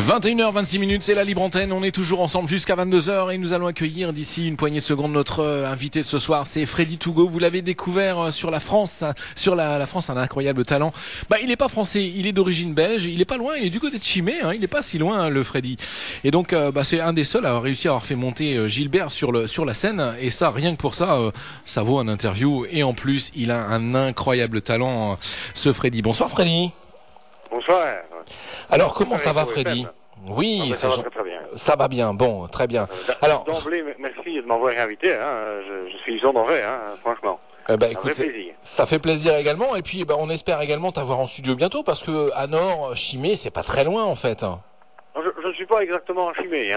21h26, c'est la libre antenne, on est toujours ensemble jusqu'à 22h et nous allons accueillir d'ici une poignée de secondes notre invité de ce soir, c'est Freddy Tougault. Vous l'avez découvert sur la France, la France a un incroyable talent. Il n'est pas français, il est d'origine belge, il est pas loin, il est du côté de Chimay, il n'est pas si loin le Freddy. Et donc c'est un des seuls à avoir réussi à avoir fait monter Gilbert sur la scène, et ça, rien que pour ça, ça vaut un interview, et en plus il a un incroyable talent, ce Freddy. Bonsoir Freddy. Bonsoir. Alors, comment ça va, Freddy? Oui, ça va très bien. Ça va bien, bon, très bien. Alors, d'emblée, merci de m'avoir invité. Je suis honoré, franchement. Écoute, ça fait plaisir également. Et puis, on espère également t'avoir en studio bientôt, parce que à Nord, Chimay, c'est pas très loin, en fait. Je ne suis pas exactement à Chimay.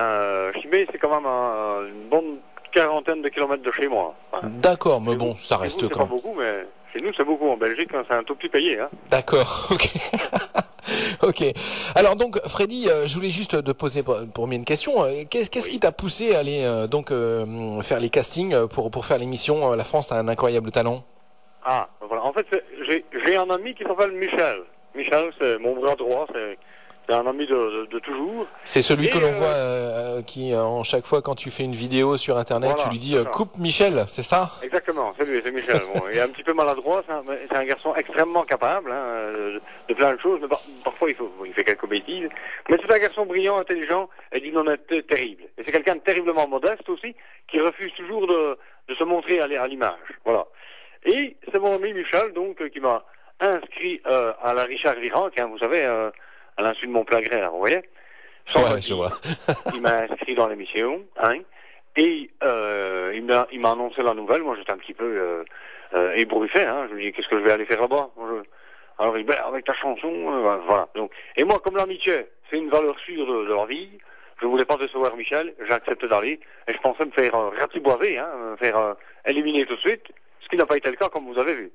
Chimay, c'est quand même une bonne quarantaine de kilomètres de chez moi. D'accord, mais bon, ça reste quand même. C'est pas beaucoup, mais chez nous, c'est beaucoup. En Belgique, c'est un tout petit pays. D'accord, ok. Ok. Alors donc, Freddy, je voulais juste te poser pour une question. Qu'est-ce qui t'a poussé à aller faire les castings pour faire l'émission La France a un incroyable talent? Voilà. En fait, j'ai un ami qui s'appelle Michel. Michel, c'est mon bras droit. C'est un ami de toujours. C'est celui que l'on voit qui, chaque fois quand tu fais une vidéo sur Internet, voilà, tu lui dis coupe Michel, c'est ça? Exactement, c'est lui, c'est Michel. Bon, il est un petit peu maladroit, c'est un garçon extrêmement capable de plein de choses, mais parfois il fait quelques bêtises. Mais c'est un garçon brillant, intelligent et d'une honnêteté terrible. Et c'est quelqu'un de terriblement modeste aussi, qui refuse toujours de se montrer à l'image. Voilà. Et c'est mon ami Michel, donc, qui m'a inscrit à la Richard Virenque, vous savez, à l'insu de mon plein gré, vous voyez. Ouais, je vois. Il m'a inscrit dans l'émission, et il m'a annoncé la nouvelle. Moi, j'étais un petit peu ébouriffé, Je lui ai dit, qu'est-ce que je vais aller faire là-bas? Alors, il dit, avec ta chanson, voilà. Donc, et moi, comme l'amitié, c'est une valeur sûre de leur vie, je voulais pas décevoir Michel, j'ai accepté d'aller, et je pensais me faire ratiboiser, me faire éliminer tout de suite. Ce qui n'a pas été le cas, comme vous avez vu.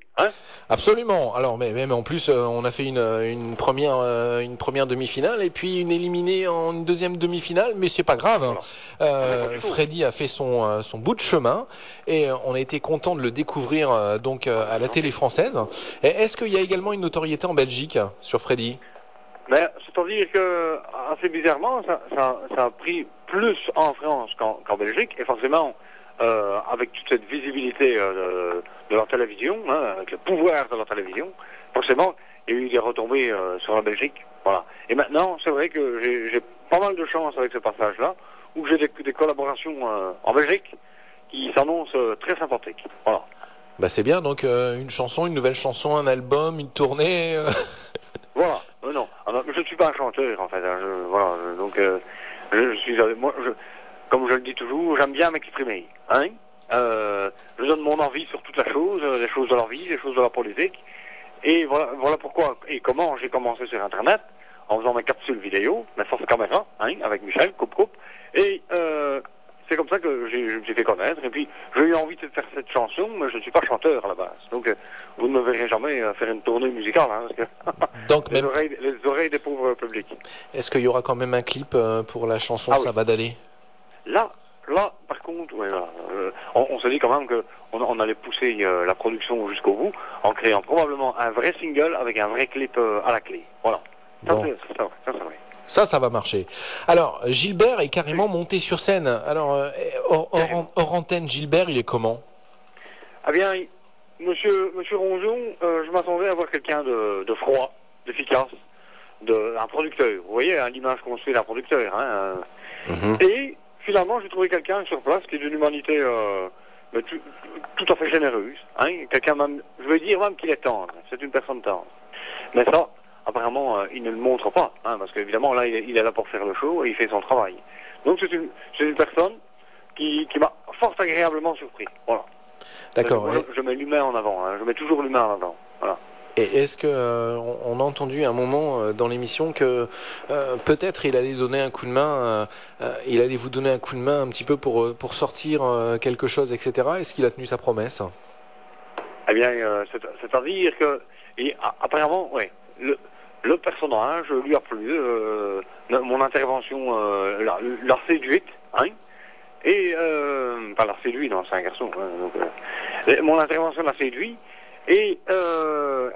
Absolument. Alors, mais même en plus, on a fait une première demi-finale et puis une éliminée en une deuxième demi-finale, mais c'est pas grave. Voilà. Freddy a fait son bout de chemin et on a été content de le découvrir à la télé française. Est-ce qu'il y a également une notoriété en Belgique sur Freddy? C'est-à-dire que, assez bizarrement, ça a pris plus en France qu'en Belgique, et forcément, avec toute cette visibilité de la télévision, avec le pouvoir de la télévision, forcément, il y a eu des retombées sur la Belgique. Voilà. Et maintenant, c'est vrai que j'ai pas mal de chance avec ce passage-là, où j'ai des collaborations en Belgique qui s'annoncent très sympathiques. Voilà. C'est bien, donc une nouvelle chanson, un album, une tournée. Voilà. Non. Alors, je ne suis pas un chanteur, en fait. Voilà. Donc, je suis... Comme je le dis toujours, j'aime bien m'exprimer. Je donne mon avis sur toute la chose, les choses de la vie, les choses de la politique. Et voilà pourquoi et comment j'ai commencé sur Internet, en faisant mes capsules vidéo, mes fausses caméras, avec Michel, coupe. Et c'est comme ça que je me suis fait connaître. Et puis, j'ai eu envie de faire cette chanson, mais je ne suis pas chanteur à la base. Donc, vous ne me verrez jamais faire une tournée musicale, parce que donc, les oreilles des pauvres publics. Est-ce qu'il y aura quand même un clip pour la chanson Ça va d'aller? Là, par contre, on s'est dit quand même qu'on allait pousser la production jusqu'au bout en créant probablement un vrai single avec un vrai clip à la clé. Voilà. Bon. Ça, c'est vrai. Ça va marcher. Alors, Gilbert est carrément monté sur scène. Alors, hors antenne, Gilbert, il est comment? Eh bien, monsieur Ronjon, je m'attendais à voir quelqu'un de froid, d'efficace, un producteur. Vous voyez, l'image qu'on se fait d'un producteur. Et finalement, j'ai trouvé quelqu'un sur place qui est d'une humanité tout à fait généreuse. Quelqu'un même, je veux dire même qu'il est tendre. C'est une personne tendre. Mais ça, apparemment, il ne le montre pas. Parce qu'évidemment, là, il est là pour faire le show et il fait son travail. Donc, c'est une personne qui m'a fort agréablement surpris. Voilà. D'accord. Je mets l'humain en avant. Je mets toujours l'humain en avant. Voilà. Et est-ce que on a entendu un moment dans l'émission que peut-être il allait donner un coup de main, il allait vous donner un coup de main un petit peu pour sortir quelque chose, etc. Est-ce qu'il a tenu sa promesse? Eh bien, c'est-à-dire que apparemment, le personnage lui a plu, mon intervention l'a séduite, et pas l'a séduit, non, c'est un garçon. Mon intervention l'a séduit. Et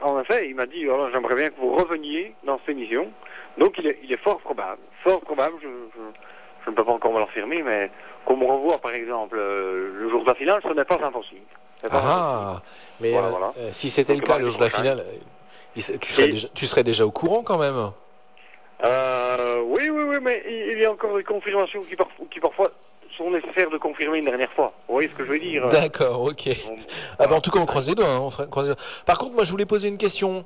en effet, il m'a dit, alors j'aimerais bien que vous reveniez dans cette émission Donc il est fort probable, je ne peux pas encore me l'affirmer, mais qu'on me revoie par exemple le jour de la finale, ce n'est pas impossible. Mais voilà. Si c'était le cas le jour de la finale, tu serais déjà au courant quand même. Oui, mais il y a encore des confirmations qui parfois sont nécessaires de confirmer une dernière fois. Vous voyez ce que je veux dire? D'accord, ok. En tout cas, on croise les doigts. Par contre, moi, je voulais poser une question.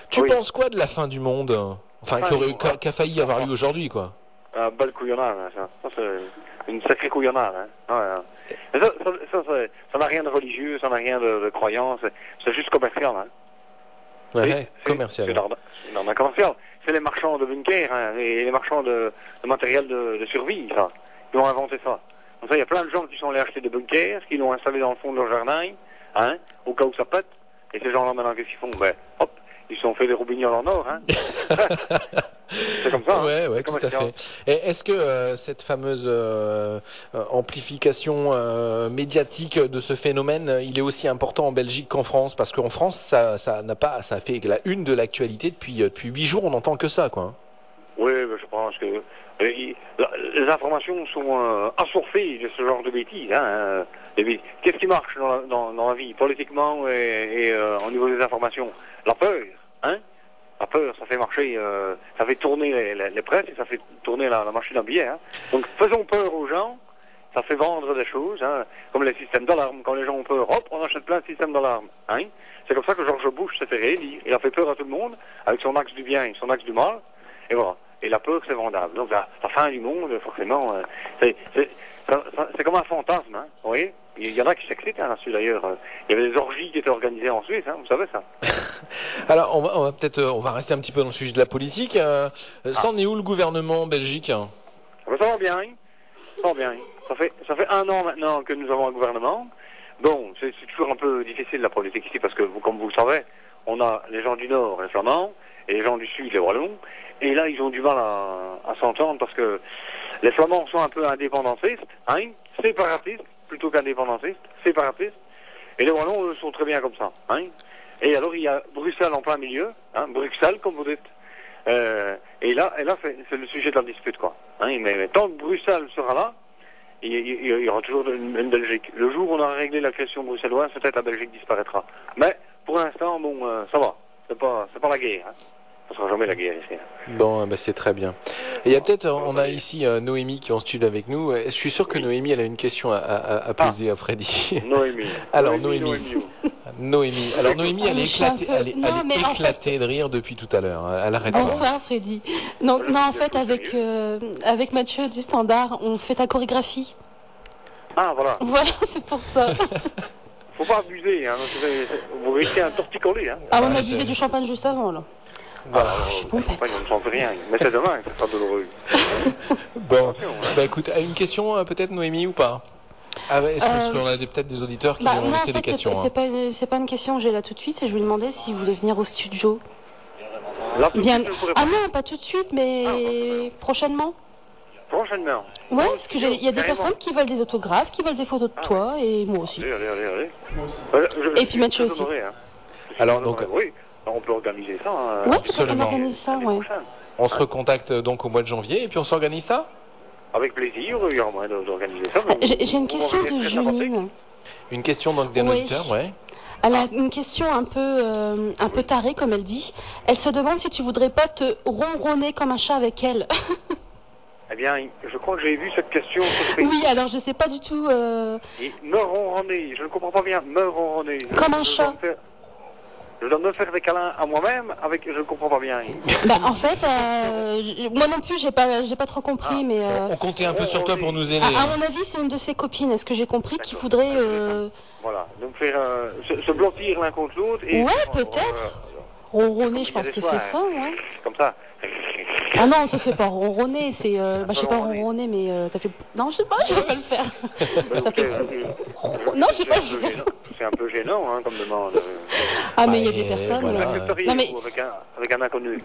Tu penses quoi de la fin du monde? Enfin, qui a failli avoir lieu aujourd'hui, quoi. Belle couillonnade, hein, ça c'est une sacrée couillonnade. Hein. Ouais. Ça n'a rien de religieux, ça n'a rien de croyance, c'est juste commercial. Hein. Ouais, commercial. C'est une arnaque commerciale. C'est les marchands de bunkers et les marchands de matériel de survie, ça. Ils ont inventé ça. Donc ça, il y a plein de gens qui sont allés acheter des bunkers, qui l'ont installé dans le fond de leur jardin, hein, au cas où ça pète. Et ces gens-là, maintenant, qu'est-ce qu'ils font? Ben, hop, ils se sont fait des roubignoles en or, hein. C'est comme ça. Ouais, tout à fait. Et est-ce que cette fameuse amplification médiatique de ce phénomène, il est aussi important en Belgique qu'en France? Parce qu'en France, ça fait la une de l'actualité depuis 8 jours, on n'entend que ça, quoi. Oui, mais je pense que les informations sont assourcées de ce genre de bêtises. Hein. Qu'est-ce qui marche dans la vie, politiquement et au niveau des informations? La peur, hein? La peur, ça fait marcher, ça fait tourner les presses et ça fait tourner la machine à billets. Hein. Donc faisons peur aux gens, ça fait vendre des choses, hein, comme les systèmes d'alarme. Quand les gens ont peur, hop, on achète plein de systèmes d'alarme. Hein. C'est comme ça que George Bush s'est fait réélire. Il a fait peur à tout le monde avec son axe du bien et son axe du mal. Et voilà. Et la peur, c'est vendable. Donc la fin du monde, forcément, c'est comme un fantasme. Hein, vous voyez? Il y en a qui s'excitent là-dessus d'ailleurs. Il y avait des orgies qui étaient organisées en Suisse, hein, vous savez ça. Alors on va rester un petit peu dans le sujet de la politique. C'en est où le gouvernement en Belgique? Ça va bien. Ça va bien. Ça fait 1 an maintenant que nous avons un gouvernement. Bon, c'est toujours un peu difficile la politique ici parce que, comme vous le savez, on a les gens du Nord, les Flamands, et les gens du Sud, les Wallons. Et là, ils ont du mal à s'entendre parce que les Flamands sont un peu indépendantistes, hein, séparatistes, plutôt qu'indépendantistes, séparatistes. Et les Wallons, eux, sont très bien comme ça, hein. Et alors, il y a Bruxelles en plein milieu, hein, Bruxelles, comme vous dites. Et là c'est le sujet de la dispute, quoi. Hein, mais tant que Bruxelles sera là, il y aura toujours une Belgique. Le jour où on aura réglé la question bruxelloise, peut-être la Belgique disparaîtra. Mais, pour l'instant, bon, ça va. C'est pas la guerre, hein. Ce sera jamais la guerre ici. Bon, c'est très bien. Et il y a peut-être, on a ici Noémie qui est en studio avec nous. Je suis sûr que Noémie, elle a une question à poser à Freddy. Noémie. Alors Noémie. Alors Noémie, elle est éclatée de rire depuis tout à l'heure. Elle arrête pas. Bonsoir Freddy. Non, en fait, avec Mathieu du Standard, on fait ta chorégraphie. Ah, voilà. Voilà, c'est pour ça. Faut pas abuser, hein. Vous risquez un torticolis, hein. Ah, on a buvait du champagne juste avant, là. Voilà, on ne sent rien, mais c'est dommage, c'est pas douloureux. Bon, écoute, une question peut-être Noémie ou pas? Est-ce qu'on a peut-être des auditeurs qui vont laisser des questions? C'est pas une question, j'ai là tout de suite et je lui demandais s'il voulait venir au studio. Là, tout de suite, non, pas tout de suite, mais prochainement. Prochainement? Ouais, parce que il y a des personnes qui veulent des autographes, qui veulent des photos de toi et moi aussi. Allez. Et puis Mathieu aussi. Alors donc... Oui. On peut organiser ça. Oui, on organise ça, ouais. On se recontacte donc au mois de janvier et puis on s'organise ça? Avec plaisir, il y aura moyen d'organiser ça. J'ai une question de Juline. Une question donc d'un auditeur, ouais. Elle a une question un peu tarée, comme elle dit. Elle se demande si tu voudrais pas te ronronner comme un chat avec elle. Eh bien, je crois que j'ai vu cette question. Oui, alors je sais pas du tout... Me ronronner, je ne comprends pas bien. Me ronronner. Comme un chat. Je dois me faire des câlins à moi-même je ne comprends pas bien. En fait, moi non plus, j'ai pas trop compris, mais... On comptait un peu sur toi pour nous aider. À mon avis, c'est une de ses copines, est-ce que j'ai compris, qu'il faudrait... Voilà, donc faire se blottir l'un contre l'autre et... Ouais, peut-être. Ronronner, je pense que c'est ça, ouais. Comme ça. Ah non, ça c'est pas ronronner, c'est... je sais pas ronronner, mais ça fait... Non, je sais pas, je vais pas le faire. Non, je sais pas. C'est un peu gênant, hein, comme demande. Ah, mais il y a des personnes... Vous accepteriez avec un inconnu?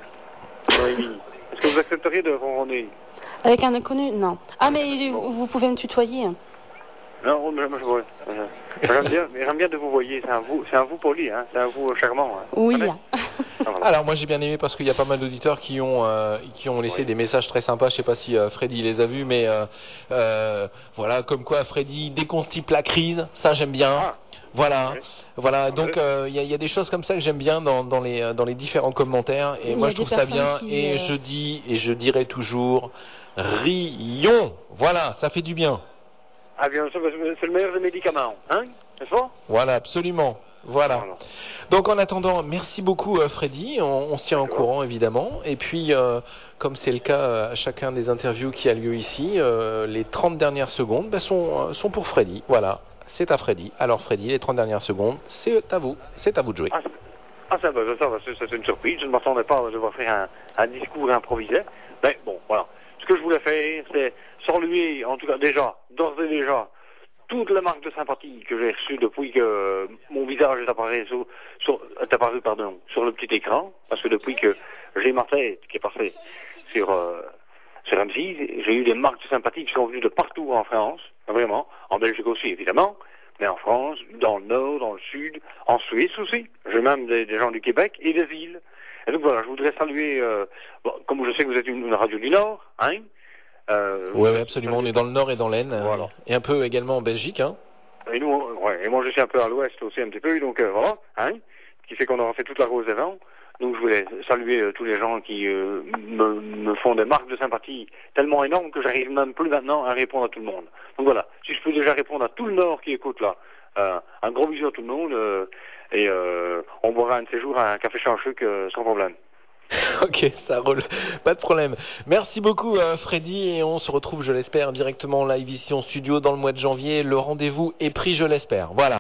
Est-ce que vous accepteriez de ronronner? Avec un inconnu? Non. Ah, mais vous pouvez me tutoyer. Non, mais j'aime bien de vous voyer, c'est un vous poli, hein, c'est un vous charmant. Hein. Oui. Voilà. Alors moi j'ai bien aimé parce qu'il y a pas mal d'auditeurs qui ont laissé des messages très sympas. Je sais pas si Freddy les a vus, mais voilà, comme quoi Freddy déconstipe la crise, ça j'aime bien. Ah. Voilà, Oui. voilà. Donc il y a des choses comme ça que j'aime bien dans les différents commentaires. Et Il y moi a je trouve des ça bien. personnes qui, Et je dis et je dirai toujours, rions. Voilà, ça fait du bien. Ah bien sûr, c'est le meilleur des médicaments, hein, n'est-ce pas? Voilà, absolument. Voilà. Voilà. Donc en attendant, merci beaucoup Freddy, on se tient au courant évidemment. Et puis, comme c'est le cas à chacun des interviews qui a lieu ici, les 30 dernières secondes sont pour Freddy. Voilà, c'est à Freddy. Alors Freddy, les 30 dernières secondes, c'est à vous de jouer. Ça va, c'est une surprise. Je ne m'attendais pas à devoir faire un discours improvisé. Mais bon, voilà. Ce que je voulais faire, c'est saluer, en tout cas déjà, d'ores et déjà, toutes les marques de sympathie que j'ai reçues depuis que mon visage est apparu sur le petit écran. Parce que depuis que j'ai ma tête qui est passée sur M6, j'ai eu des marques de sympathie qui sont venues de partout en France, vraiment, en Belgique aussi évidemment, mais en France, dans le Nord, dans le Sud, en Suisse aussi. J'ai même des gens du Québec et des îles. Et donc voilà, je voudrais saluer, comme je sais que vous êtes une radio du Nord, hein. Oui, absolument. On est dans le Nord et dans l'Aisne, voilà. Et un peu également en Belgique. Hein. Et nous, et moi je suis un peu à l'Ouest aussi un petit peu, donc voilà, hein, ce qui fait qu'on aura fait toute la Rose des Vents. Donc je voulais saluer tous les gens qui me font des marques de sympathie tellement énormes que j'arrive même plus maintenant à répondre à tout le monde. Donc voilà, si je peux déjà répondre à tout le Nord qui écoute là, un gros bisou à tout le monde, et on boira un de ces jours un café chanchuc sans problème. Ok, ça roule, pas de problème. Merci beaucoup Freddy, et on se retrouve, je l'espère, directement en live ici en studio dans le mois de janvier. Le rendez-vous est pris, je l'espère. Voilà.